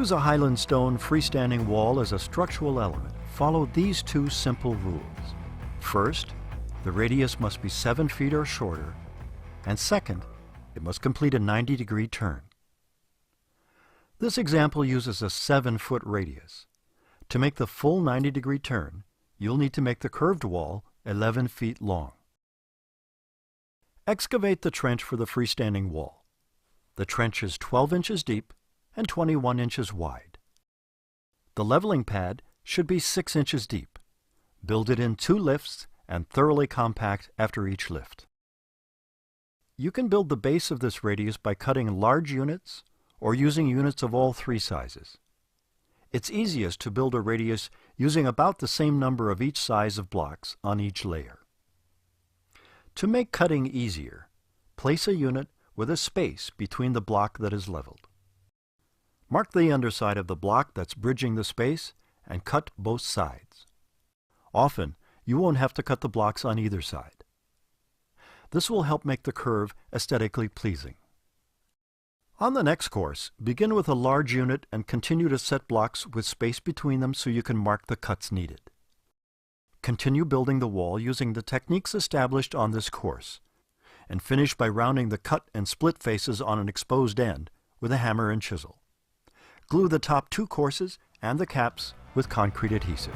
use a Highland stone freestanding wall as a structural element, follow these two simple rules. First, the radius must be 7 feet or shorter, and second, it must complete a 90-degree turn. This example uses a 7-foot radius. To make the full 90-degree turn, you'll need to make the curved wall 11 feet long. Excavate the trench for the freestanding wall. The trench is 12 inches deep and 21 inches wide. The leveling pad should be 6 inches deep. Build it in 2 lifts and thoroughly compact after each lift. You can build the base of this radius by cutting large units or using units of all 3 sizes. It's easiest to build a radius using about the same number of each size of blocks on each layer. To make cutting easier, place a unit with a space between the block that is leveled. Mark the underside of the block that's bridging the space and cut both sides. Often, you won't have to cut the blocks on either side. This will help make the curve aesthetically pleasing. On the next course, begin with a large unit and continue to set blocks with space between them so you can mark the cuts needed. Continue building the wall using the techniques established on this course, and finish by rounding the cut and split faces on an exposed end with a hammer and chisel. Glue the top 2 courses and the caps with concrete adhesive.